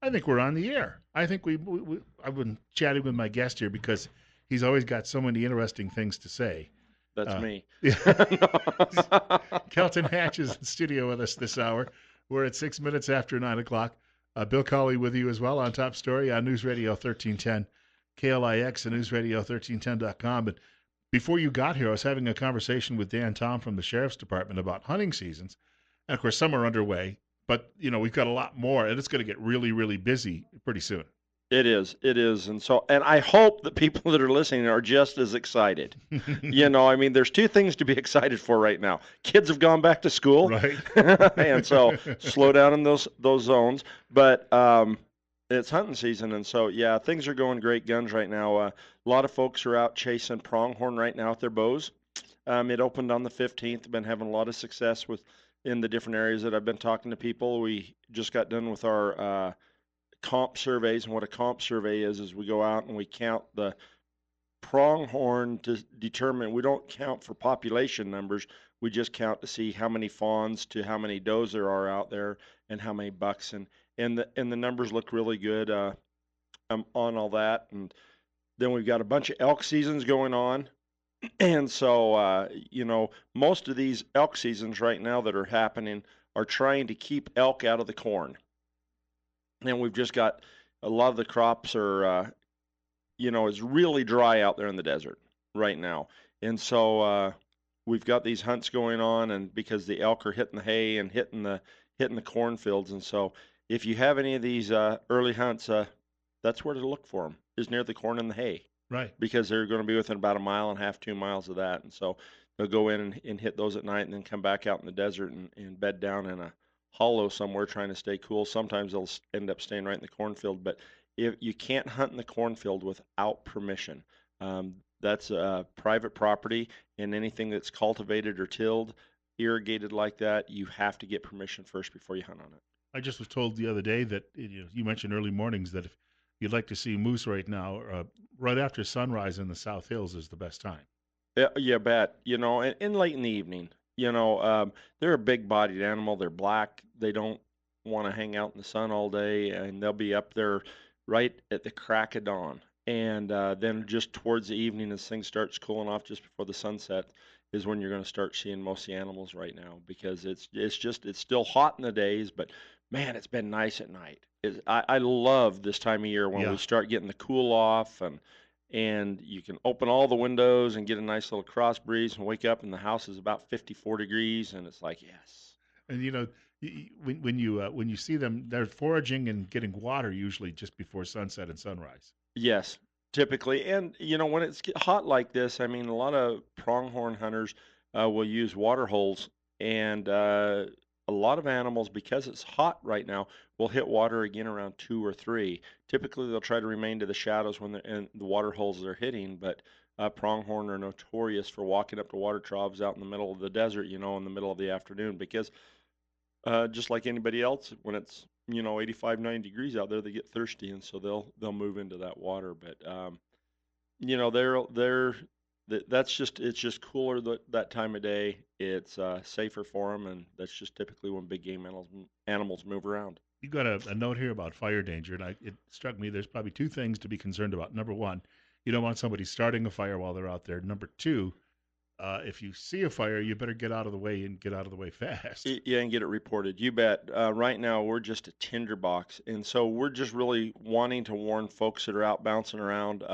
I think we're on the air. I think I've been chatting with my guest here because he's always got so many interesting things to say. That's Uh, me. Kelton Hatch is in studio with us this hour. We're at 6 minutes after 9 o'clock. Bill Colley with you as well on Top Story on News Radio 1310, KLIX and News Radio 1310.com. But before you got here, I was having a conversation with Dan Tom from the Sheriff's Department about hunting seasons. And of course, some are underway, but we've got a lot more, and it's going to get really, really busy pretty soon. It is, and I hope that people that are listening are just as excited. I mean, there's two things to be excited for right now. Kids have gone back to school, Right. and so slow down in those zones. But it's hunting season, and so yeah, things are going great guns right now. A lot of folks are out chasing pronghorn right now with their bows. It opened on the 15th. Been having a lot of success with in the different areas that I've been talking to people. We just got done with our comp surveys, and what a comp survey is we go out and we count the pronghorn to determine. We don't count for population numbers. We just count to see how many fawns to how many does there are out there and how many bucks, and the numbers look really good on all that. And then we've got a bunch of elk seasons going on. And so, most of these elk seasons right now that are happening are trying to keep elk out of the corn. And we've just got a lot of the crops are, it's really dry out there in the desert right now. And so we've got these hunts going on, and because the elk are hitting the hay and hitting the cornfields. And so if you have any of these early hunts, that's where to look for them, is near the corn and the hay, Right. because they're going to be within about a mile and a half, 2 miles of that. And so they'll go in and hit those at night and then come back out in the desert and bed down in a hollow somewhere trying to stay cool. Sometimes they'll end up staying right in the cornfield, but if you can't hunt in the cornfield without permission, that's private property, and anything that's cultivated or tilled, irrigated like that, you have to get permission first before you hunt on it. I just was told the other day that you mentioned early mornings that if you'd like to see moose right now, right after sunrise in the South Hills is the best time. Yeah, you bet. And late in the evening. They're a big-bodied animal. They're black. They don't want to hang out in the sun all day, and they'll be up there right at the crack of dawn. And then just towards the evening, as things starts cooling off, just before the sunset, is when you're going to start seeing most of the animals right now, because it's still hot in the days, but man, it's been nice at night. I love this time of year when we Yeah. start getting the cool off, and you can open all the windows and get a nice little cross breeze and wake up and the house is about 54 degrees, and it's like, yes. And when you see them, they're foraging and getting water usually just before sunset and sunrise. Yes, typically. And when it's hot like this, I mean, a lot of pronghorn hunters will use water holes, and a lot of animals, because it's hot right now, will hit water again around 2 or 3. Typically, they'll try to remain to the shadows when they're in the water holes they're hitting, but pronghorn are notorious for walking up to water troughs out in the middle of the desert, in the middle of the afternoon, because just like anybody else, when it's 85, 90 degrees out there, they get thirsty, and so they'll move into that water. But they're that's just it's just cooler that time of day. It's safer for them, and that's just typically when big game animals move around. You got a note here about fire danger, and it struck me there's probably two things to be concerned about. Number one, you don't want somebody starting a fire while they're out there. Number two, if you see a fire, you better get out of the way and get out of the way fast. Yeah, and get it reported. You bet. Right now, we're just a tinderbox, and so we're just really wanting to warn folks that are out bouncing around.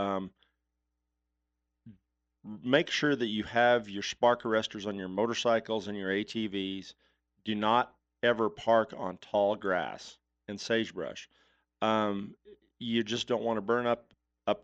Make sure that you have your spark arresters on your motorcycles and your ATVs. Do not ever park on tall grass and sagebrush. Um, you just don't want to burn up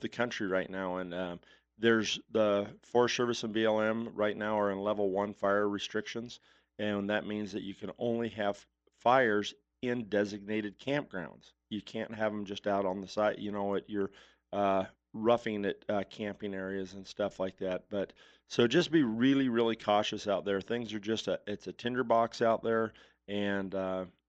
the country right now. And there's the Forest Service and BLM right now are in level 1 fire restrictions, and that means that you can only have fires in designated campgrounds. You can't have them just out on the site, at your uh, roughing it camping areas and stuff like that. But so just be really, really cautious out there. Things are it's a tinderbox out there, and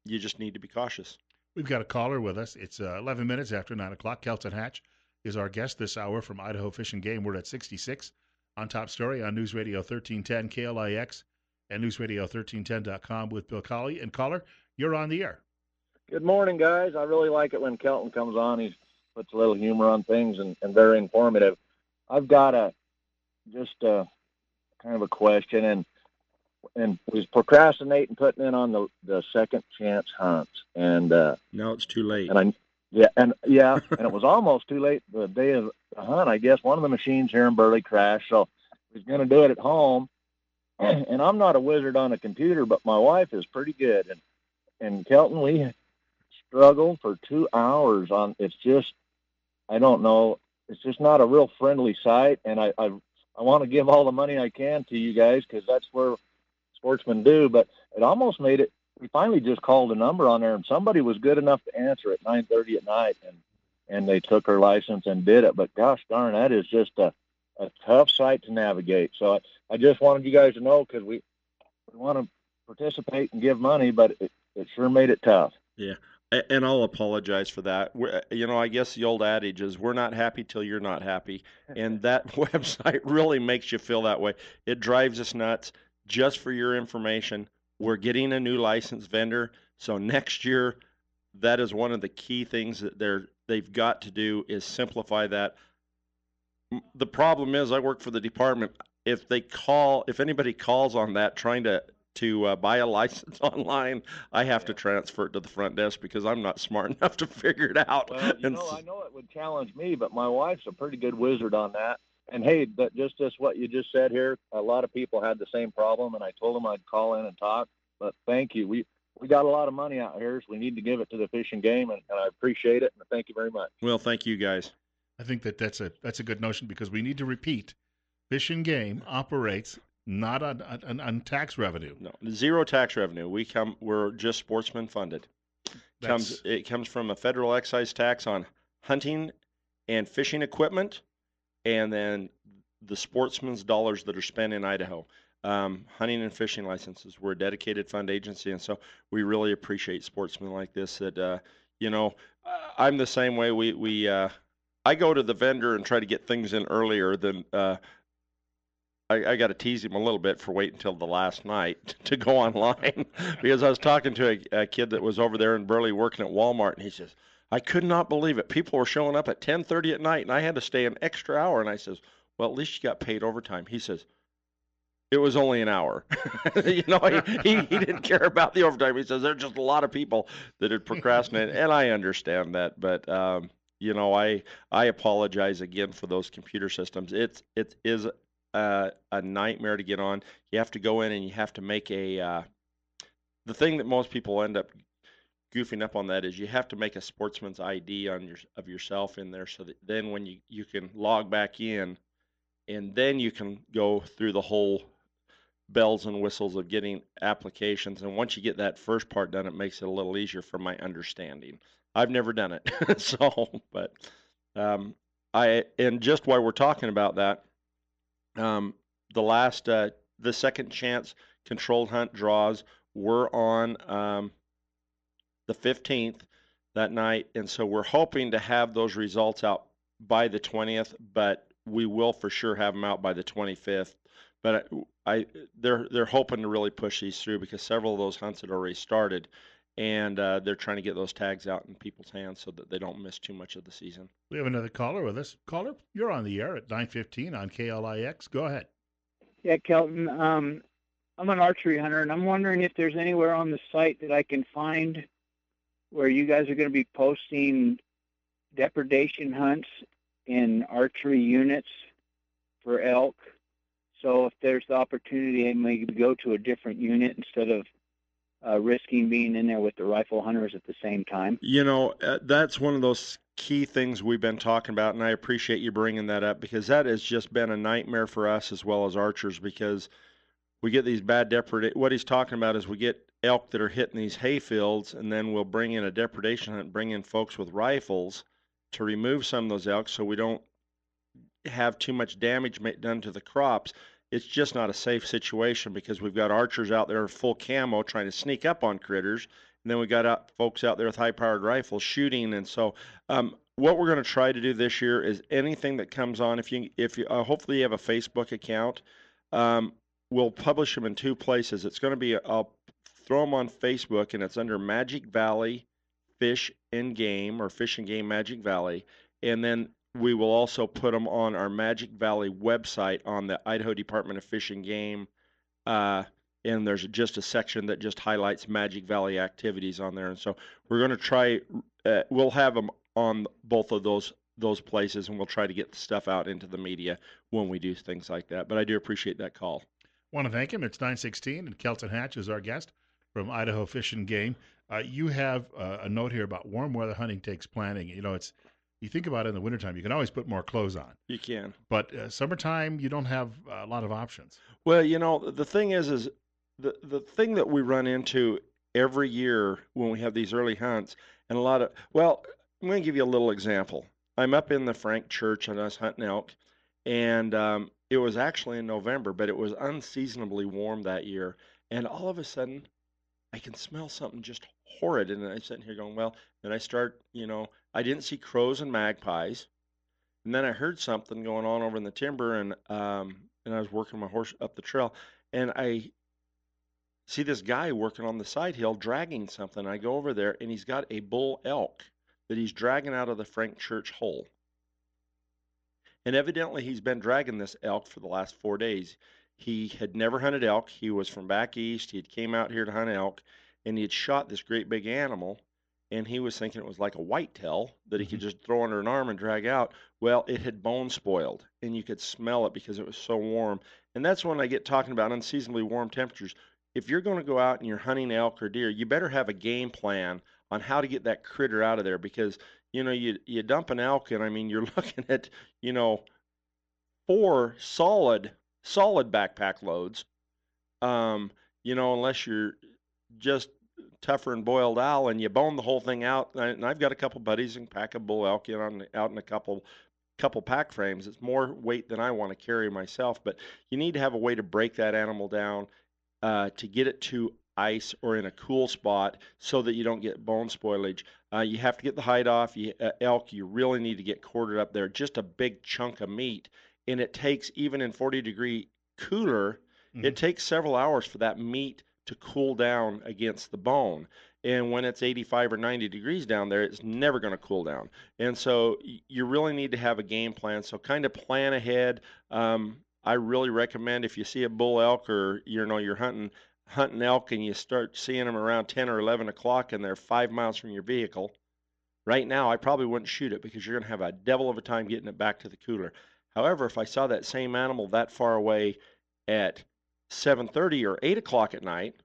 you just need to be cautious. We've got a caller with us. It's 11 minutes after 9 o'clock. Kelton Hatch is our guest this hour from Idaho Fish and Game. We're at 66 on Top Story on News Radio 1310 KLIX and News Radio 1310.com with Bill Colley. And caller, you're on the air. Good morning, guys. I really like it when Kelton comes on. He puts a little humor on things and very informative. I've got just kind of a question, and was procrastinating putting in on the second chance hunts, and Now it's too late. and I and it was almost too late the day of the hunt. I guess one of the machines here in Burley crashed, so I was going to do it at home. And I'm not a wizard on a computer, but my wife is pretty good. And Kelton, we struggled for 2 hours on. It's just, I don't know. It's just not a real friendly site, and I want to give all the money I can to you guys because that's where sportsmen do. But it almost made it. We finally just called a number on there, and somebody was good enough to answer at 9:30 at night, and they took her license and did it. But gosh darn, that is just a tough site to navigate. So I just wanted you guys to know because we want to participate and give money, but it sure made it tough. Yeah. And I'll apologize for that. I guess the old adage is we're not happy till you're not happy. And that website really makes you feel that way. It drives us nuts. Just for your information, we're getting a new licensed vendor. So next year, that is one of the key things that they've got to do is simplify that. The problem is I work for the department. If anybody calls on that trying to buy a license online, I have to transfer it to the front desk because I'm not smart enough to figure it out. Well, I know it would challenge me, but my wife's a pretty good wizard on that. And hey, but just what you just said here, a lot of people had the same problem, and I told them I'd call in and talk. But thank you. We got a lot of money out here, so we need to give it to the Fish and Game, and I appreciate it. And thank you very much. Well, thank you guys. I think that's a good notion because we need to repeat. Fish and Game operates not on tax revenue. No, zero tax revenue. We're just sportsman funded. It comes from a federal excise tax on hunting and fishing equipment, and then the sportsman's dollars that are spent in Idaho. Hunting and fishing licenses. We're a dedicated fund agency, and so we really appreciate sportsmen like this. I'm the same way. I go to the vendor and try to get things in earlier than. I got to tease him a little bit for waiting until the last night to go online because I was talking to a kid that was over there in Burley working at Walmart, and he says, I could not believe it. People were showing up at 10:30 at night, and I had to stay an extra hour. And I says, well, at least you got paid overtime. He says, it was only an hour. He didn't care about the overtime. He says there's just a lot of people that had procrastinated, and I understand that. But I apologize again for those computer systems. It is a nightmare to get on. You have to go in and you have to make the thing that most people end up goofing up on that is you have to make a sportsman's ID of yourself in there so that then when you can log back in and then you can go through the whole bells and whistles of getting applications. And once you get that first part done, it makes it a little easier from my understanding. I've never done it. But and just while we're talking about that, the second chance controlled hunt draws were on the 15th that night, and so we're hoping to have those results out by the 20th, but we will for sure have them out by the 25th. But they're hoping to really push these through because several of those hunts had already started, and they're trying to get those tags out in people's hands so that they don't miss too much of the season. We have another caller with us. Caller, you're on the air at 9:15 on KLIX. Go ahead. Yeah, Kelton. I'm an archery hunter, and I'm wondering if there's anywhere on the site that I can find where you guys are going to be posting depredation hunts in archery units for elk. So if there's the opportunity, I may go to a different unit instead of risking being in there with the rifle hunters at the same time. That's one of those key things we've been talking about, and I appreciate you bringing that up because that has just been a nightmare for us as well as archers because we get these bad depredation. What he's talking about is we get elk that are hitting these hay fields, and then we'll bring in a depredation hunt, bring in folks with rifles to remove some of those elk so we don't have too much damage done to the crops. It's just not a safe situation because we've got archers out there full camo trying to sneak up on critters, and then we got folks out there with high-powered rifles shooting. And so, what we're going to try to do this year is anything that comes on. If you hopefully you have a Facebook account, we'll publish them in two places. It's going to be I'll throw them on Facebook, and it's under Magic Valley Fish and Game or Fish and Game Magic Valley, and then we will also put them on our Magic Valley website on the Idaho Department of Fish and Game. And there's just a section that just highlights Magic Valley activities on there. And so we're going to try. We'll have them on both of those places, and we'll try to get the stuff out into the media when we do things like that. But I do appreciate that call. Want to thank him. It's 9:16, and Kelton Hatch is our guest from Idaho Fish and Game. You have a note here about warm weather hunting takes planning. You know, you think about it in the wintertime, you can always put more clothes on. You can. But summertime, you don't have a lot of options. Well, the thing is the thing that we run into every year when we have these early hunts, and I'm going to give you a little example. I'm up in the Frank Church and I was hunting elk, and it was actually in November, but it was unseasonably warm that year. And all of a sudden, I can smell something just horrid. And I'm sitting here going, well, then I start, I didn't see crows and magpies. And then I heard something going on over in the timber, and I was working my horse up the trail, and I see this guy working on the side hill dragging something. I go over there, and he's got a bull elk that he's dragging out of the Frank Church hole. And evidently he's been dragging this elk for the last 4 days. He had never hunted elk. He was from back east. He had came out here to hunt elk, and he had shot this great big animal, and he was thinking it was like a whitetail that he could just throw under an arm and drag out. Well, it had bone spoiled, and you could smell it because it was so warm. And that's when I get talking about unseasonably warm temperatures. If you're going to go out and you're hunting elk or deer, you better have a game plan on how to get that critter out of there, because you dump an elk, and I mean, you're looking at 4 solid backpack loads. Unless you're just tougher and boiled owl and you bone the whole thing out. And I've got a couple buddies and pack a bull elk out in a couple pack frames. It's more weight than I want to carry myself, but you need to have a way to break that animal down to get it to ice or in a cool spot so that you don't get bone spoilage. You have to get the hide off. Elk, you really need to get quartered up there. Just a big chunk of meat. And it takes, even in 40-degree cooler, it takes several hours for that meat to cool down against the bone. And when it's 85 or 90 degrees down there, it's never going to cool down. And so you really need to have a game plan. So kind of plan ahead. I really recommend, if you see a bull elk, or you're hunting elk and you start seeing them around 10 or 11 o'clock and they're 5 miles from your vehicle, right now I probably wouldn't shoot it, because you're going to have a devil of a time getting it back to the cooler. However, if I saw that same animal that far away at 7:30 or 8 o'clock at night,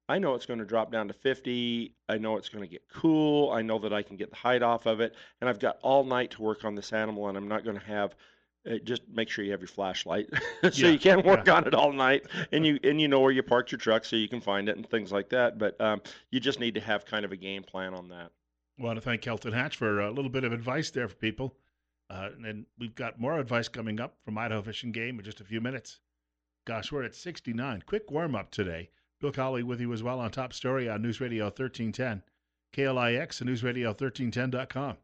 I know it's going to drop down to 50. I know it's going to get cool. I know that I can get the hide off of it, and I've got all night to work on this animal, and I'm not going to have just make sure you have your flashlight so you can work on it all night, and you know where you parked your truck so you can find it and things like that. But you just need to have kind of a game plan on that. I want to thank Kelton Hatch for a little bit of advice there for people. And we've got more advice coming up from Idaho Fish and Game in just a few minutes. Gosh, we're at 69. Quick warm-up today. Bill Colley with you as well on Top Story on News Radio 1310, KLIX and newsradio1310.com.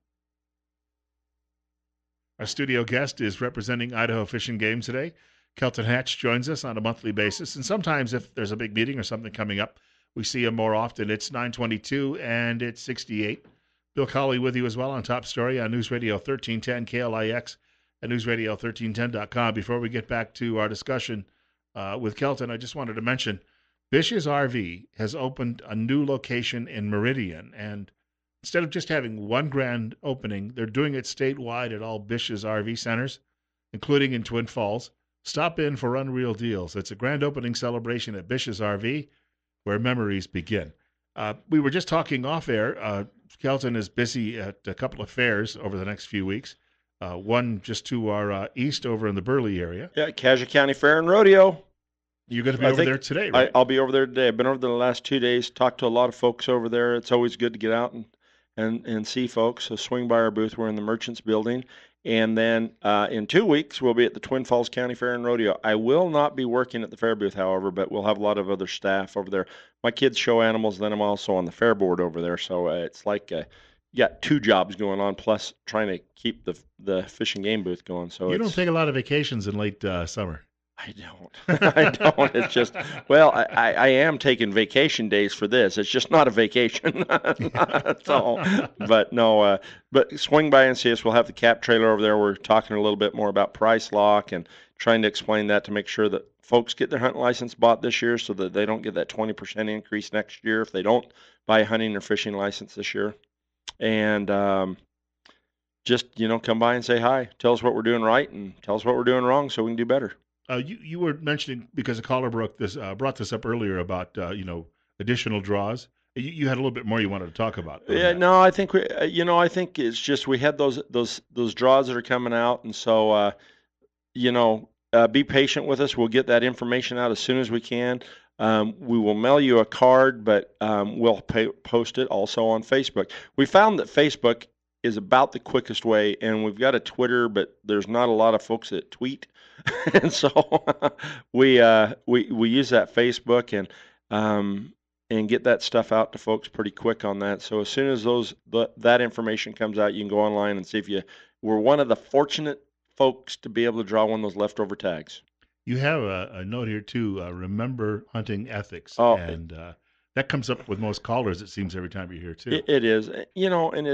Our studio guest is representing Idaho Fish and Game today. Kelton Hatch joins us on a monthly basis, and sometimes if there's a big meeting or something coming up, we see him more often. It's 9:22 and it's 68. Bill Colley with you as well on Top Story on News Radio 1310, KLIX and newsradio1310.com. Before we get back to our discussion with Kelton, I just wanted to mention Bish's RV has opened a new location in Meridian, and instead of just having one grand opening, they're doing it statewide at all Bish's RV centers, including in Twin Falls. Stop in for unreal deals. It's a grand opening celebration at Bish's RV, where memories begin. We were just talking off air. Kelton is busy at a couple of fairs over the next few weeks. One just to our east over in the Burley area. Yeah, Cassia County Fair and Rodeo. You're going to be over there today, right? I'll be over there today. I've been over there the last 2 days, talked to a lot of folks over there. It's always good to get out and see folks. So swing by our booth. We're in the Merchants Building. And then in 2 weeks, we'll be at the Twin Falls County Fair and Rodeo. I will not be working at the fair booth, however, but we'll have a lot of other staff over there. My kids show animals, then I'm also on the fair board over there. So it's like you got 2 jobs going on, plus trying to keep the fish and game booth going. So you don't take a lot of vacations in late summer. I don't. I don't. It's just, well, I am taking vacation days for this. It's just not a vacation. That's all. But no, but swing by and see us. We'll have the cap trailer over there. We're talking a little bit more about price lock and trying to explain that to make sure that folks get their hunting license bought this year so that they don't get that 20% increase next year if they don't buy a hunting or fishing license this year. And just, come by and say hi. Tell us what we're doing right and tell us what we're doing wrong so we can do better. You were mentioning, because a caller brought this up earlier about additional draws. You had a little bit more you wanted to talk about. Yeah, no, I think I think it's just we had those draws that are coming out, and so be patient with us. We'll get that information out as soon as we can. We will mail you a card, but we'll post it also on Facebook. We found that Facebook is about the quickest way, and we've got a Twitter, but there's not a lot of folks that tweet, and so we use that Facebook and get that stuff out to folks pretty quick on that. So as soon as that information comes out, you can go online and see if we're one of the fortunate folks to be able to draw one of those leftover tags. You have a note here too. Remember hunting ethics, and that comes up with most callers. It seems every time you're here too. It is, and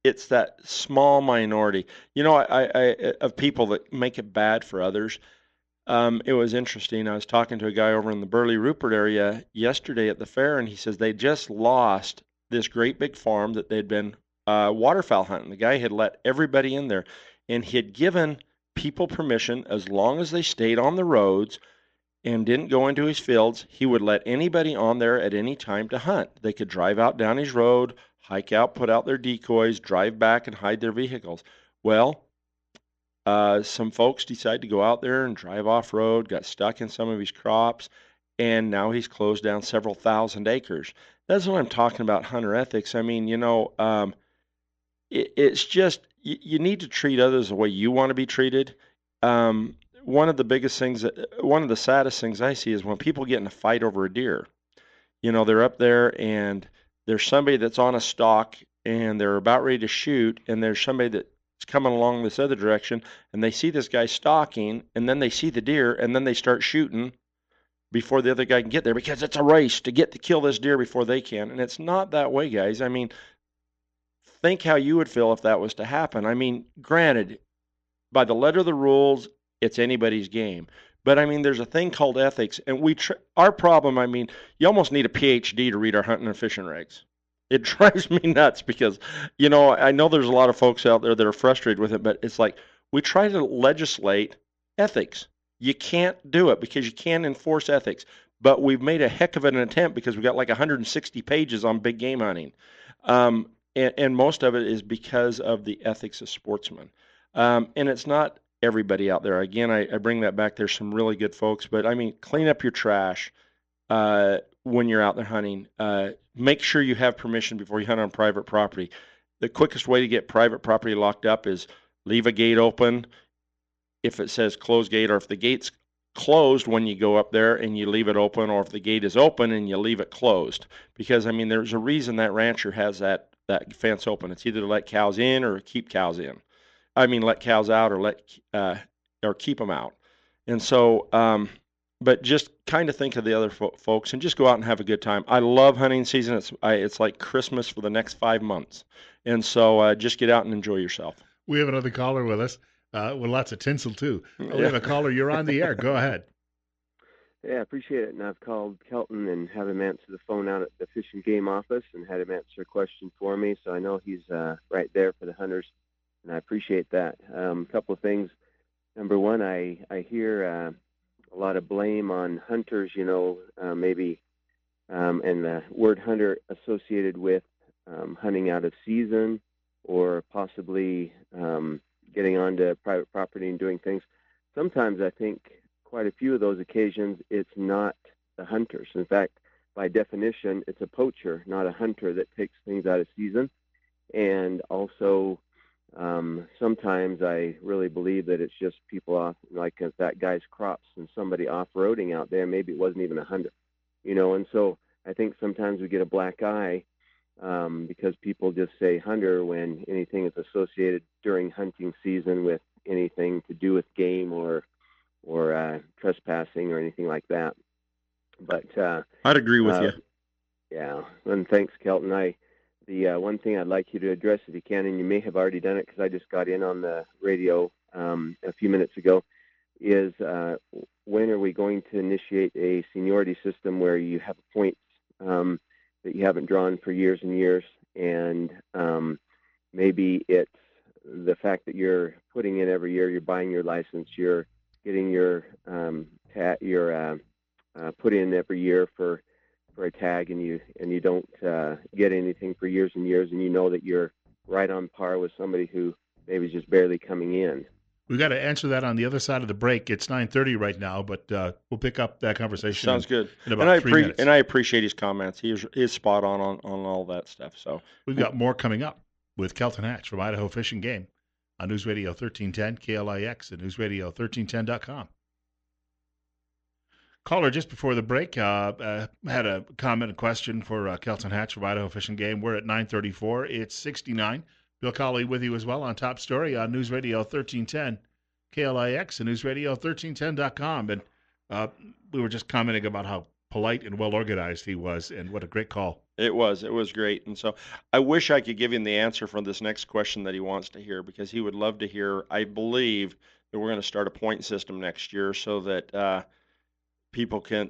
it's that small minority, of people that make it bad for others. It was interesting. I was talking to a guy over in the Burley Rupert area yesterday at the fair, and he says they just lost this great big farm that they'd been waterfowl hunting. The guy had let everybody in there, and he had given people permission as long as they stayed on the roads and didn't go into his fields. He would let anybody on there at any time to hunt. They could drive out down his road, hike out, put out their decoys, drive back, and hide their vehicles. Well, some folks decided to go out there and drive off-road, got stuck in some of his crops, and now he's closed down several thousand acres. That's what I'm talking about, hunter ethics. I mean, it's just you need to treat others the way you want to be treated. One of the saddest things I see is when people get in a fight over a deer. They're up there and there's somebody that's on a stalk and they're about ready to shoot, and there's somebody that's coming along this other direction, and they see this guy stalking, and then they see the deer, and then they start shooting before the other guy can get there because it's a race to kill this deer before they can. And it's not that way, guys. I mean, think how you would feel if that was to happen. I mean, granted, by the letter of the rules, it's anybody's game. But I mean, there's a thing called ethics, and our problem. I mean, you almost need a PhD to read our hunting and fishing regs. It drives me nuts because, I know there's a lot of folks out there that are frustrated with it, but it's like we try to legislate ethics. You can't do it because you can't enforce ethics. But we've made a heck of an attempt because we've got like 160 pages on big game hunting, and most of it is because of the ethics of sportsmen. And it's not everybody out there. Again, I bring that back. There's some really good folks, but I mean, clean up your trash when you're out there hunting. Make sure you have permission before you hunt on private property. The quickest way to get private property locked up is leave a gate open if it says closed gate, or if the gate's closed when you go up there and you leave it open, or if the gate is open and you leave it closed. Because, I mean, there's a reason that rancher has that fence open. It's either to let cows in or keep cows in. I mean, let cows out or keep them out. And so, but just kind of think of the other folks and just go out and have a good time. I love hunting season. It's like Christmas for the next 5 months. And so just get out and enjoy yourself. We have another caller with us with lots of tinsel, too. We have a caller. You're on the air. Go ahead. Yeah, I appreciate it. And I've called Kelton and have him answer the phone out at the Fish and Game office and had him answer a question for me. So I know he's right there for the hunters, and I appreciate that. A couple of things. Number one, I hear a lot of blame on hunters, maybe, and the word hunter associated with hunting out of season or possibly getting onto private property and doing things. Sometimes I think quite a few of those occasions it's not the hunters. In fact, by definition, it's a poacher, not a hunter, that takes things out of season. And also, sometimes I really believe that it's just people off, like if that guy's crops and somebody off-roading out there, maybe it wasn't even a hunter, and so I think sometimes we get a black eye because people just say hunter when anything is associated during hunting season with anything to do with game or trespassing or anything like that. But I'd agree with you. Yeah, and thanks, Kelton. The one thing I'd like you to address, if you can, and you may have already done it because I just got in on the radio a few minutes ago, is when are we going to initiate a seniority system where you have points that you haven't drawn for years and years, and maybe it's the fact that you're putting in every year, you're buying your license, you're getting your put in every year for a tag, and you don't get anything for years and years, and you know that you're right on par with somebody who maybe is just barely coming in. We've got to answer that on the other side of the break. It's 9:30 right now, but we'll pick up that conversation. Sounds good. In about 3 minutes. And I appreciate his comments. He's spot on all that stuff. So we've got more coming up with Kelton Hatch from Idaho Fish and Game on News Radio 1310 KLIX and newsradio1310.com. Caller just before the break had a comment and question for Kelton Hatch from Idaho Fish and Game. We're at 9:34. It's 69. Bill Colley with you as well on Top Story on News Radio 1310 KLIX and newsradio1310.com. And we were just commenting about how polite and well organized he was, and what a great call. It was great. And so I wish I could give him the answer for this next question that he wants to hear, because he would love to hear. I believe that we're going to start a point system next year so that people can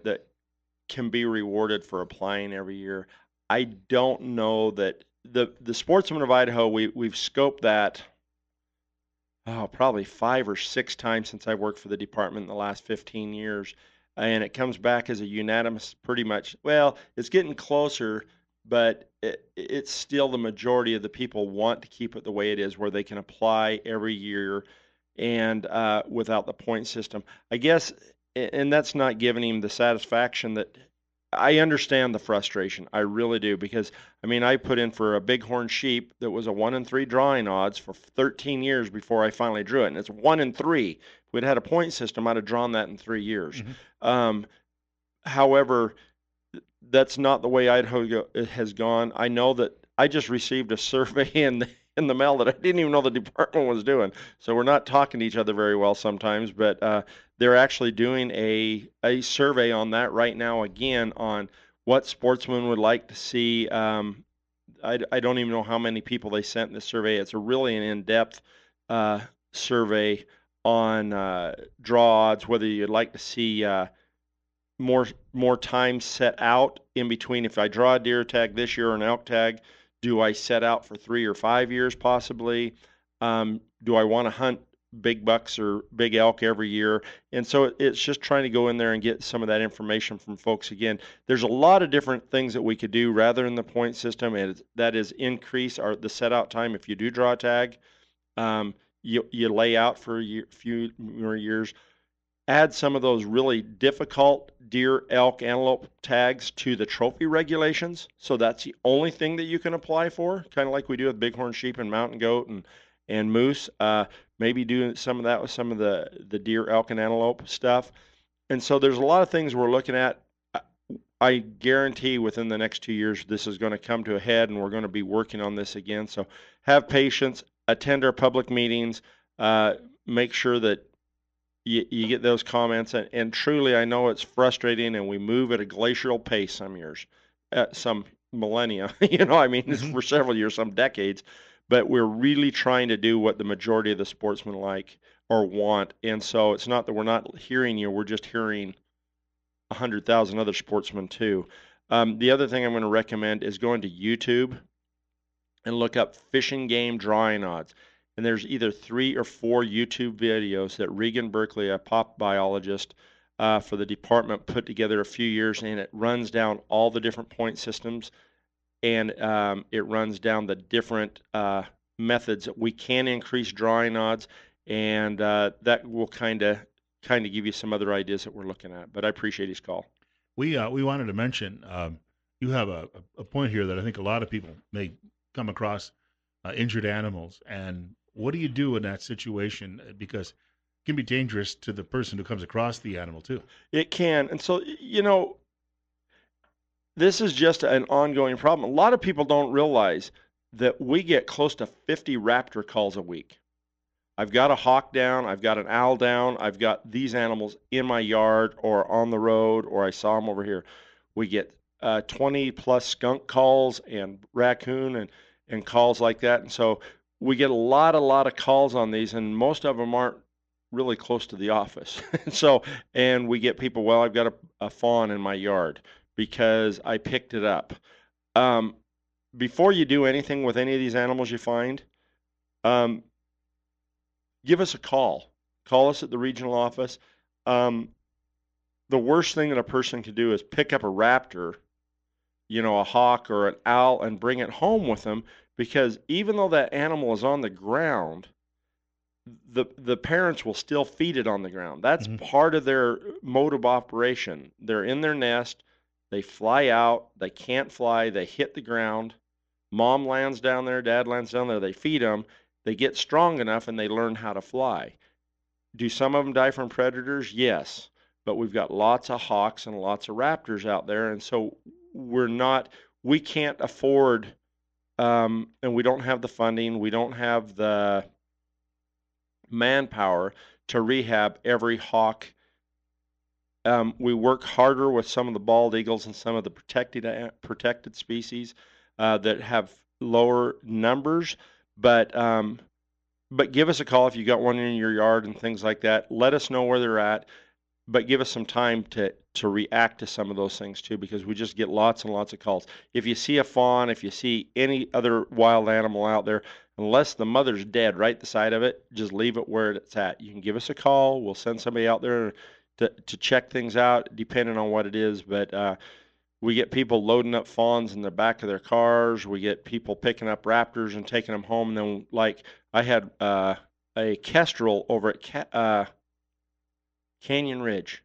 be rewarded for applying every year. I don't know that the Sportsmen of Idaho, we've scoped that probably 5 or 6 times since I worked for the department in the last 15 years. And it comes back as a unanimous, pretty much. Well, it's getting closer, but it's still the majority of the people want to keep it the way it is, where they can apply every year and without the point system. I guess, and that's not giving him the satisfaction that I understand the frustration. I really do, because I mean, I put in for a bighorn sheep that was a 1-in-3 drawing odds for 13 years before I finally drew it, and it's 1-in-3. If we'd had a point system, I'd have drawn that in 3 years. Mm-hmm. However, that's not the way Idaho has gone. I know that I just received a survey in the mail that I didn't even know the department was doing. So we're not talking to each other very well sometimes, but they're actually doing a survey on that right now, again, on what sportsmen would like to see. I don't even know how many people they sent in this survey. It's really an in-depth survey on draw odds, whether you'd like to see more time set out in between. If I draw a deer tag this year or an elk tag, do I set out for 3 or 5 years possibly? Do I want to hunt big bucks or big elk every year? And so it's just trying to go in there and get some of that information from folks. Again, there's a lot of different things that we could do rather than the point system, and that is increase the set out time. If you do draw a tag, you lay out for a few more years. Add some of those really difficult deer, elk, antelope tags to the trophy regulations. So that's the only thing that you can apply for, kind of like we do with bighorn sheep and mountain goat and moose. Maybe do some of that with some of the deer, elk, and antelope stuff. And so there's a lot of things we're looking at. I guarantee within the next 2 years, this is going to come to a head, and we're going to be working on this again. So have patience, attend our public meetings, make sure that you get those comments, and truly, I know it's frustrating, and we move at a glacial pace some years, some millennia. I mean, it's for several years, some decades, but we're really trying to do what the majority of the sportsmen like or want. And so it's not that we're not hearing you; we're just hearing 100,000 other sportsmen too. The other thing I'm going to recommend is going to YouTube and look up fishing game drawing odds. And there's either 3 or 4 YouTube videos that Regan Berkeley, a pop biologist for the department, put together a few years, and it runs down all the different point systems, and it runs down the different methods that we can increase drawing odds, and that will kind of give you some other ideas that we're looking at. But I appreciate his call. We wanted to mention you have a point here that I think a lot of people may come across injured animals, and what do you do in that situation? Because it can be dangerous to the person who comes across the animal too. It can. And so, this is just an ongoing problem. A lot of people don't realize that we get close to 50 raptor calls a week. I've got a hawk down, I've got an owl down, I've got these animals in my yard or on the road, or I saw them over here. We get 20 plus skunk calls and raccoon and calls like that. And so we get a lot of calls on these, and most of them aren't really close to the office. And we get people, well, I've got a fawn in my yard because I picked it up. Um, Before you do anything with any of these animals you find, um, give us a call. Call us at the regional office. Um, the worst thing that a person could do is pick up a raptor, a hawk or an owl, and bring it home with them, because even though that animal is on the ground, the parents will still feed it on the ground. That's part of their mode of operation. They're in their nest, they fly out, they can't fly, they hit the ground. Mom lands down there, dad lands down there, they feed them, they get strong enough, and they learn how to fly. Do some of them die from predators? Yes. But we've got lots of hawks and lots of raptors out there, and so we can't afford, and we don't have the funding, we don't have the manpower to rehab every hawk. We work harder with some of the bald eagles and some of the protected species that have lower numbers, but give us a call if you got one in your yard and things like that. Let us know where they're at, but give us some time to react to some of those things too, because we just get lots and lots of calls. If you see a fawn, if you see any other wild animal out there, unless the mother's dead right beside of it, just leave it where it's at. You can give us a call. We'll send somebody out there to check things out, depending on what it is. But we get people loading up fawns in the back of their cars. We get people picking up raptors and taking them home. And then, like, I had a kestrel over at Canyon Ridge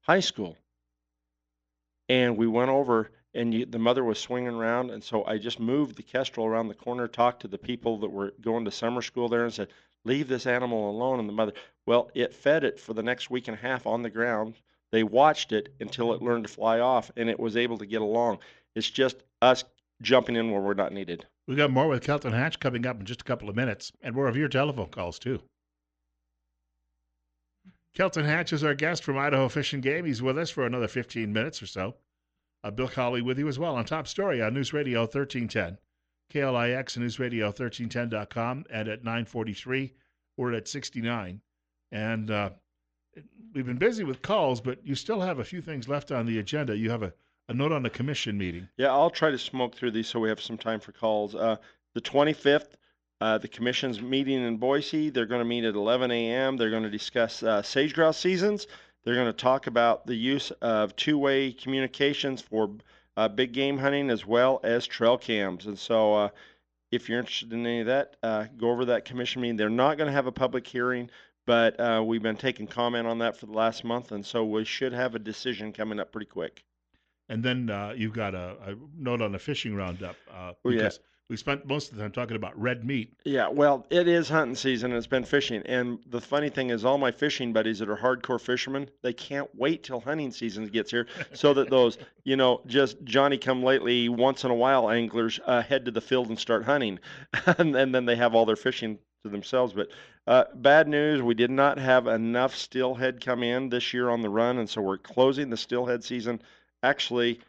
High School, and we went over, and the mother was swinging around, and so I just moved the kestrel around the corner, talked to the people that were going to summer school there, and said, leave this animal alone. And the mother, well, it fed it for the next week and a half on the ground. They watched it until it learned to fly off, and it was able to get along. It's just us jumping in where we're not needed. We got more with Kelton Hatch coming up in just a couple of minutes, and more of your telephone calls too. Kelton Hatch is our guest from Idaho Fish and Game. He's with us for another 15 minutes or so. Bill Colley with you as well on Top Story on News Radio 1310. KLIX and newsradio1310.com, and at 9:43, we're at 69. And we've been busy with calls, but you still have a few things left on the agenda. You have a note on the commission meeting. Yeah, I'll try to smoke through these so we have some time for calls. The 25th, the commission's meeting in Boise. They're going to meet at 11 a.m. They're going to discuss sage grouse seasons. They're going to talk about the use of two-way communications for big game hunting, as well as trail cams. And so if you're interested in any of that, go over that commission meeting. They're not going to have a public hearing, but we've been taking comment on that for the last month, and so we should have a decision coming up pretty quick. And then you've got a note on the fishing roundup, because we spent most of the time talking about red meat. Yeah, well, it is hunting season, and it's been fishing. And the funny thing is, all my fishing buddies that are hardcore fishermen, they can't wait till hunting season gets here so that those, just Johnny-come-lately, once-in-a-while anglers head to the field and start hunting. and then they have all their fishing to themselves. But bad news, we did not have enough steelhead come in this year on the run, and so we're closing the steelhead season actually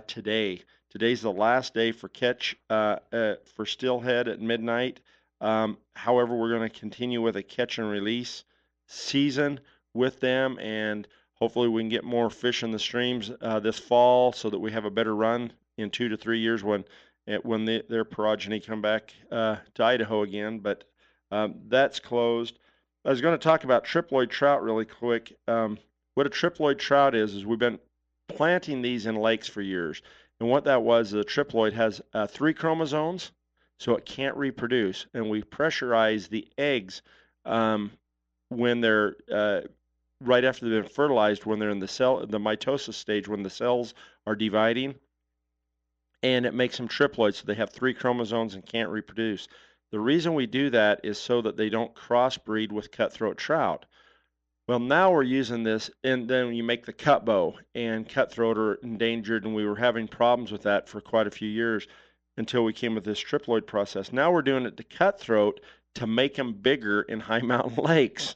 today. Today's the last day for catch for steelhead at midnight. However, we're going to continue with a catch and release season with them, and hopefully we can get more fish in the streams this fall so that we have a better run in 2 to 3 years when their progeny come back to Idaho again. But that's closed. I was going to talk about triploid trout really quick. What a triploid trout is we've been planting these in lakes for years. And what that was, the triploid has 3 chromosomes, so it can't reproduce. And we pressurize the eggs when they're right after they've been fertilized, when they're in the mitosis stage, when the cells are dividing, and it makes them triploids, so they have 3 chromosomes and can't reproduce. The reason we do that is so that they don't crossbreed with cutthroat trout. Well, now we're using this, and then you make the cut bow, and cutthroat are endangered, and we were having problems with that for quite a few years until we came with this triploid process. Now we're doing it to cutthroat to make them bigger in high mountain lakes.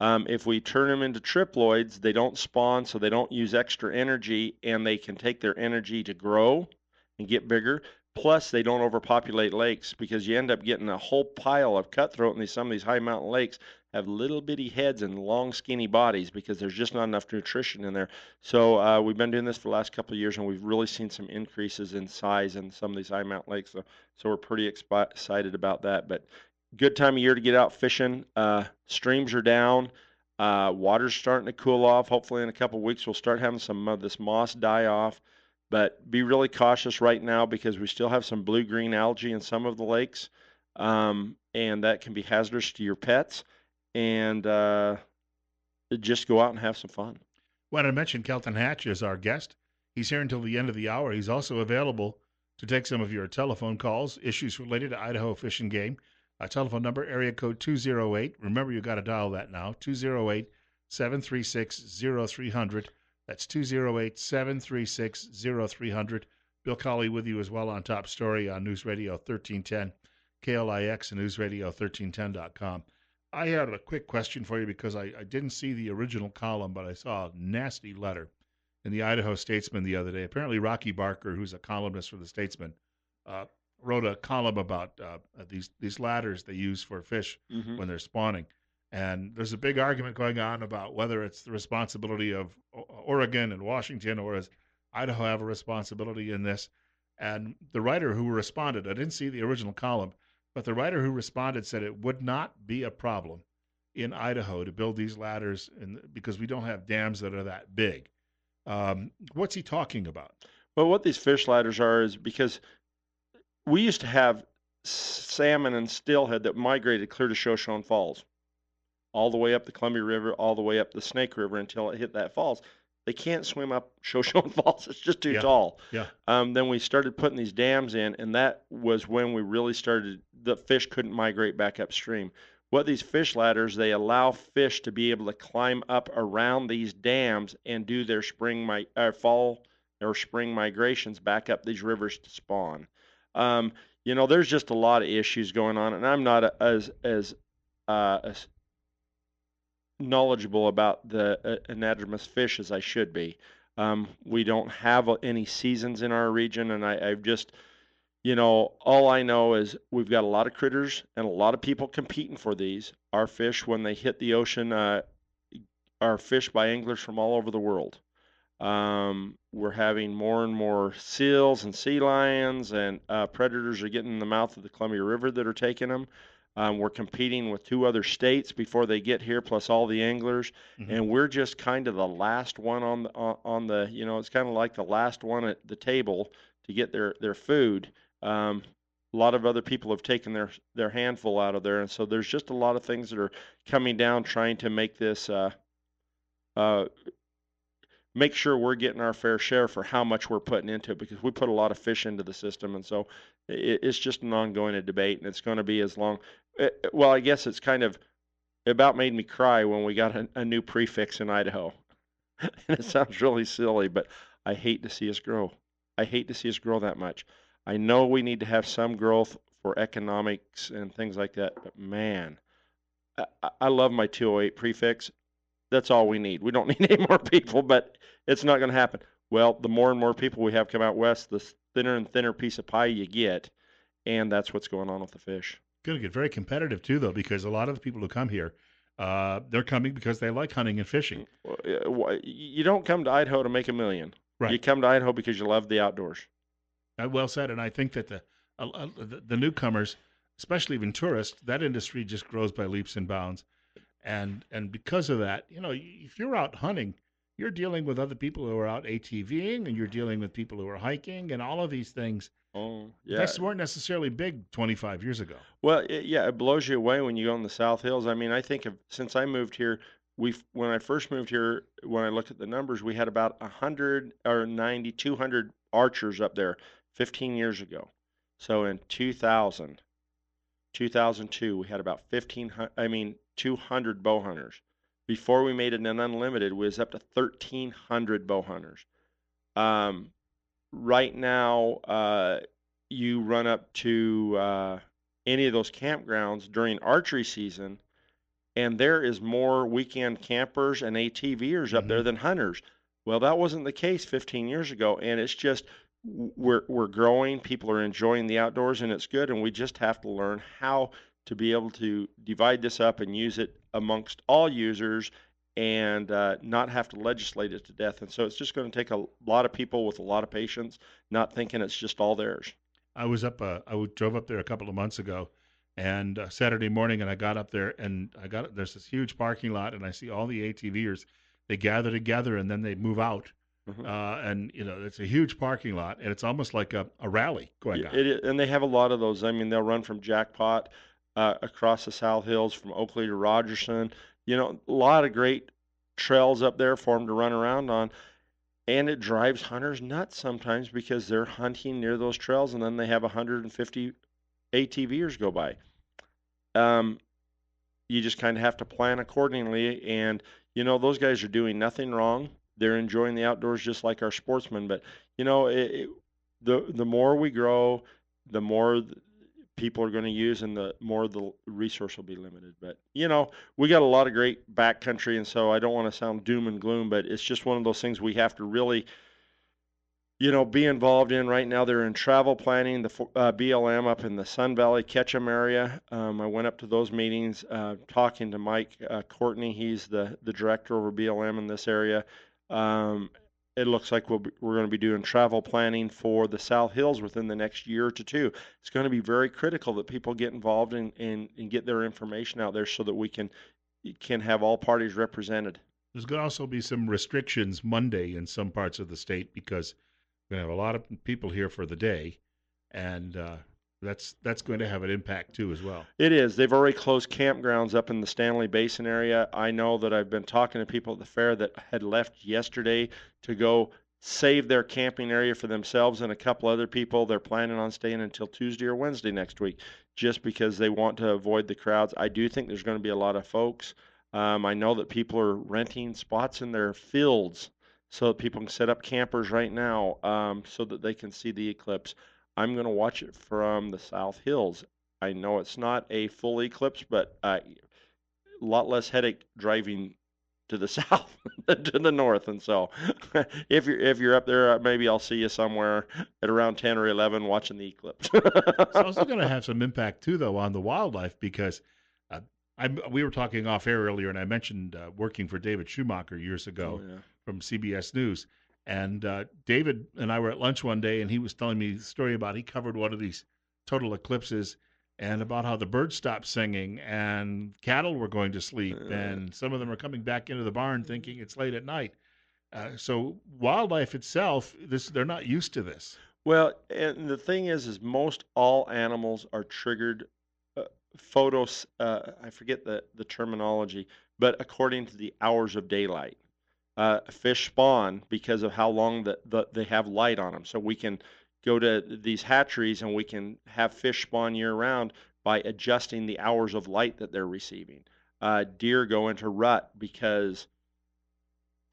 If we turn them into triploids, they don't spawn, so they don't use extra energy, and they can take their energy to grow and get bigger. Plus, they don't overpopulate lakes because you end up getting a whole pile of cutthroat in some of these high mountain lakes have little bitty heads and long skinny bodies because there's just not enough nutrition in there. So we've been doing this for the last couple of years, and we've really seen some increases in size in some of these high mountain lakes. So we're pretty excited about that. But good time of year to get out fishing. Streams are down. Water's starting to cool off. Hopefully, in a couple of weeks, we'll start having some of this moss die off. But be really cautious right now because we still have some blue-green algae in some of the lakes, and that can be hazardous to your pets. And just go out and have some fun. When I mentioned Kelton Hatch as our guest, he's here until the end of the hour. He's also available to take some of your telephone calls, issues related to Idaho Fish and Game. Telephone number, area code 208. Remember, you got to dial that now, 208-736-0300. That's 208-736-0300. Bill Colley with you as well on Top Story on News Radio 1310, KLIX, and newsradio1310.com. I had a quick question for you because I didn't see the original column, but I saw a nasty letter in the Idaho Statesman the other day. Apparently, Rocky Barker, who's a columnist for the Statesman, wrote a column about these ladders they use for fish when they're spawning. And there's a big argument going on about whether it's the responsibility of Oregon and Washington, or does Idaho have a responsibility in this. And the writer who responded, I didn't see the original column, but the writer who responded said it would not be a problem in Idaho to build these ladders because we don't have dams that are that big. What's he talking about? Well, what these fish ladders are is because we used to have salmon and steelhead that migrated clear to Shoshone Falls, all the way up the Columbia River, all the way up the Snake River until it hit that falls. They can't swim up Shoshone Falls. It's just too tall. Yeah. Then we started putting these dams in, and that was when we really started, the fish couldn't migrate back upstream. What these fish ladders, they allow fish to be able to climb up around these dams and do their fall or spring migrations back up these rivers to spawn. There's just a lot of issues going on, and I'm not as knowledgeable about the anadromous fish as I should be. We don't have any seasons in our region, and I've just, all I know is we've got a lot of critters and a lot of people competing for these. Our fish, when they hit the ocean, are fished by anglers from all over the world. We're having more and more seals and sea lions, and predators are getting in the mouth of the Columbia River that are taking them. We're competing with 2 other states before they get here, plus all the anglers, and we're just kind of the last one on the it's kind of like the last one at the table to get their food. A lot of other people have taken their handful out of there, and so there's just a lot of things that are coming down trying to make this make sure we're getting our fair share for how much we're putting into it, because we put a lot of fish into the system, and so it's just an ongoing debate, and it's going to be as long. Well, I guess it's kind of about made me cry when we got a new prefix in Idaho. And it sounds really silly, but I hate to see us grow. I hate to see us grow that much. I know we need to have some growth for economics and things like that, but man, I love my 208 prefix. That's all we need. We don't need any more people, but it's not going to happen. Well, the more and more people we have come out west, the thinner and thinner piece of pie you get, and that's what's going on with the fish. Going to get very competitive too, though, because a lot of the people who come here, they're coming because they like hunting and fishing. You don't come to Idaho to make a million. Right. You come to Idaho because you love the outdoors. Well said, and I think that the newcomers, especially even tourists, that industry just grows by leaps and bounds. And because of that, if you're out hunting, you're dealing with other people who are out ATVing, and you're dealing with people who are hiking, and all of these things. Oh, yeah. That weren't necessarily big 25 years ago. Well, it blows you away when you go in the South Hills. I mean, I think since I moved here, when I first moved here, when I looked at the numbers, we had about 100 or 90, 200 archers up there 15 years ago. So in 2002, we had about 200 bow hunters. Before we made it an unlimited, we was up to 1,300 bow hunters. Right now, you run up to any of those campgrounds during archery season, and there is more weekend campers and ATVers up there than hunters. Well, that wasn't the case 15 years ago, and it's just we're growing. People are enjoying the outdoors, and it's good. And we just have to learn how to be able to divide this up and use it amongst all users, and not have to legislate it to death. And so it's just going to take a lot of people with a lot of patience, not thinking it's just all theirs. I was up. Drove up there a couple of months ago, and Saturday morning, and I got up there, and there's this huge parking lot, and I see all the ATVers. They gather together, and then they move out. Mhm. And it's a huge parking lot, and it's almost like a rally going on. And they have a lot of those. I mean, they'll run from Jackpot across the South Hills, from Oakley to Rogerson. A lot of great trails up there for them to run around on. And it drives hunters nuts sometimes because they're hunting near those trails, and then they have 150 ATVers go by. You just kind of have to plan accordingly. And, those guys are doing nothing wrong. They're enjoying the outdoors just like our sportsmen. But, the more we grow, the more people are going to use, and the more the resource will be limited. But, we got a lot of great backcountry, and so I don't want to sound doom and gloom, but it's just one of those things we have to really be involved in. Right now. They're in travel planning, the BLM up in the Sun Valley, Ketchum area. I went up to those meetings, talking to Mike Courtney. He's the director over BLM in this area. It looks like we're going to be doing travel planning for the South Hills within the next year to two. It's going to be very critical that people get involved and get their information out there so that we can have all parties represented. There's going to also be some restrictions Monday in some parts of the state because we're going to have a lot of people here for the day, and that's going to have an impact too as well. It is. They've already closed campgrounds up in the Stanley Basin area. I know that I've been talking to people at the fair that had left yesterday to go save their camping area for themselves and a couple other people. They're planning on staying until Tuesday or Wednesday next week just because they want to avoid the crowds. I do think there's going to be a lot of folks. I know that people are renting spots in their fields so that people can set up campers right now, so that they can see the eclipse. I'm going to watch it from the South Hills. I know it's not a full eclipse, but a lot less headache driving to the south than to the north. And so, if you're up there, maybe I'll see you somewhere at around 10 or 11 watching the eclipse. It's also going to have some impact too, though, on the wildlife because we were talking off air earlier, and I mentioned working for David Schumacher years ago from CBS News. And David and I were at lunch one day, and he was telling me the story about he covered one of these total eclipses and about how the birds stopped singing and cattle were going to sleep, and some of them are coming back into the barn thinking it's late at night. So wildlife itself, they're not used to this. Well, and the thing is most all animals are triggered photos. I forget the terminology, but according to the hours of daylight. Fish spawn because of how long they have light on them. So we can go to these hatcheries and we can have fish spawn year round by adjusting the hours of light that they're receiving. Deer go into rut because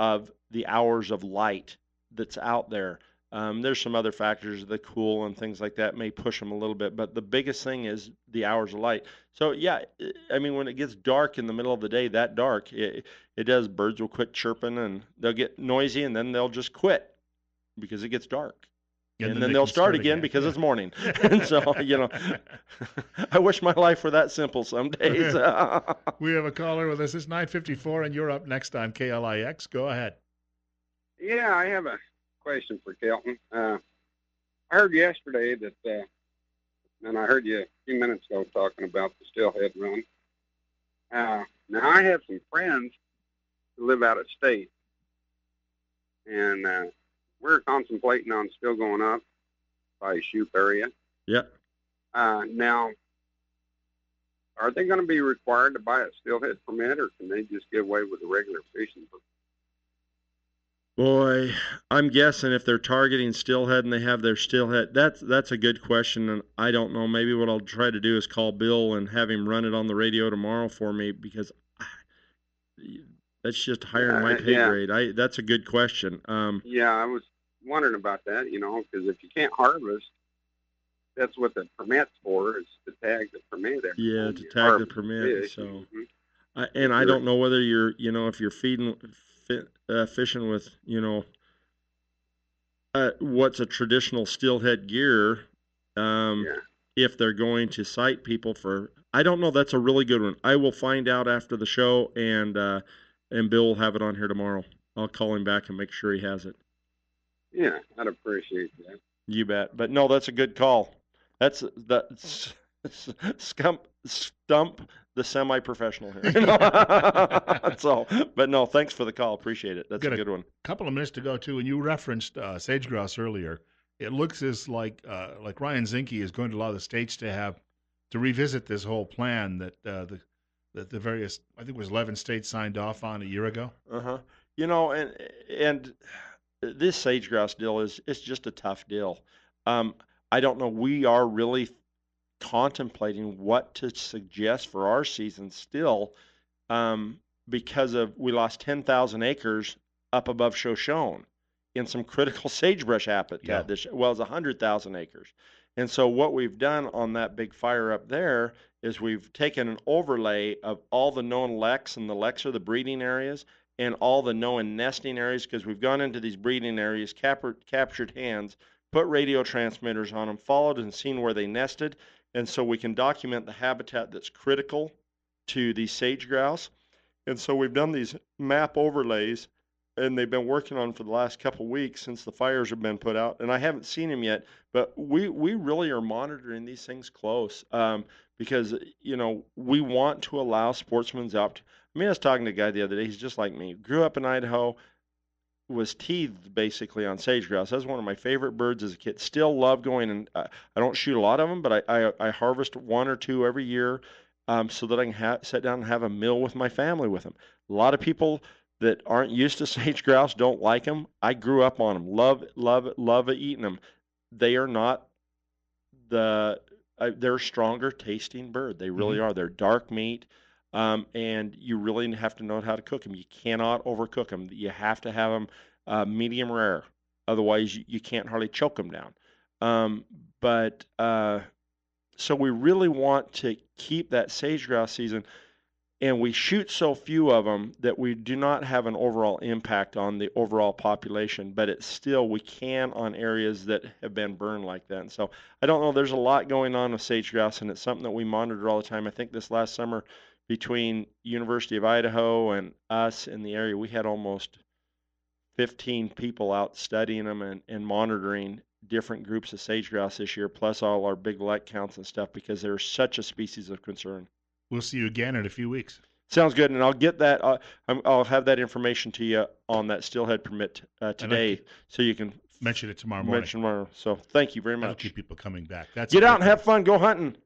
of the hours of light that's out there. There's some other factors, the cool and things like that may push them a little bit, but the biggest thing is the hours of light. So yeah, I mean, when it gets dark in the middle of the day, that dark, it does, birds will quit chirping and they'll get noisy and then they'll just quit because it gets dark. And then they'll start again because it's morning. And so, I wish my life were that simple some days. We have a caller with us. It's 9:54 and you're up next on KLIX. Go ahead. Yeah, I have a question for Kelton. I heard yesterday that, and I heard you a few minutes ago talking about the Steelhead Run. Now, I have some friends who live out of state, and we're contemplating on still going up by Shoup area. Yep. Now, are they going to be required to buy a steelhead permit, or can they just get away with a regular fishing permit? Boy, I'm guessing if they're targeting steelhead and they have their steelhead, that's a good question, and I don't know. Maybe what I'll try to do is call Bill and have him run it on the radio tomorrow for me, because that's just higher in my pay grade. That's a good question. Yeah, I was wondering about that, because if you can't harvest, that's what the permit's for, is to tag the permit. Yeah, to tag the permit. So, and I don't know whether you're, if you're fishing with, what's a traditional steelhead gear, if they're going to cite people for, I don't know. That's a really good one. I will find out after the show, and Bill will have it on here tomorrow. I'll call him back and make sure he has it. Yeah, I'd appreciate that. You bet. But no, that's a good call. That's stump the semi-professional here. So, but no, thanks for the call. Appreciate it. That's a good one. A couple of minutes to go too, and you referenced sage grouse earlier. It looks as like Ryan Zinke is going to allow the states to revisit this whole plan that the various, I think it was 11 states signed off on a year ago. And this sage grouse deal it's just a tough deal. I don't know. We are really contemplating what to suggest for our season still, because we lost 10,000 acres up above Shoshone in some critical sagebrush habitat. This well as 100,000 acres. And so what we've done on that big fire up there is we've taken an overlay of all the known leks, and the leks are the breeding areas, and all the known nesting areas, because we've gone into these breeding areas, captured hands, put radio transmitters on them, followed and seen where they nested, and so we can document the habitat that's critical to these sage grouse. And so we've done these map overlays, and they've been working on for the last couple of weeks since the fires have been put out. And I haven't seen them yet, but we really are monitoring these things close, because we want to allow sportsmen's out. I was talking to a guy the other day. He's just like me. Grew up in Idaho. Was teethed basically on sage grouse. That's one of my favorite birds as a kid. Still love going, and I don't shoot a lot of them, but I harvest one or two every year, so that I can sit down and have a meal with my family with them. A lot of people that aren't used to sage grouse don't like them. I grew up on them. Love eating them. They are not they're a stronger tasting bird. They really are. They're dark meat. And you really have to know how to cook them. You cannot overcook them. You have to have them medium rare. Otherwise, you can't hardly choke them down. So we really want to keep that sage grouse season, and we shoot so few of them that we do not have an overall impact on the overall population, but it's still, we can on areas that have been burned like that. And so I don't know, there's a lot going on with sage grouse, and it's something that we monitor all the time. I think this last summer, between University of Idaho and us in the area, we had almost 15 people out studying them and monitoring different groups of sage grouse this year, plus all our big lek counts and stuff, because they're such a species of concern. We'll see you again in a few weeks. Sounds good, and I'll get that. I'll have that information to you on that steelhead permit today, so you can mention it tomorrow morning. So thank you very much. That'll keep people coming back. Get out and have fun. Go hunting.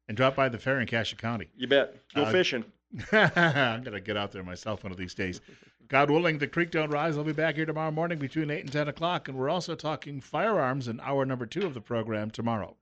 And drop by the fair in Cassia County. You bet. Go fishing. I'm going to get out there myself one of these days. God willing, the creek don't rise. I'll be back here tomorrow morning between 8 and 10 o'clock. And we're also talking firearms in hour number 2 of the program tomorrow.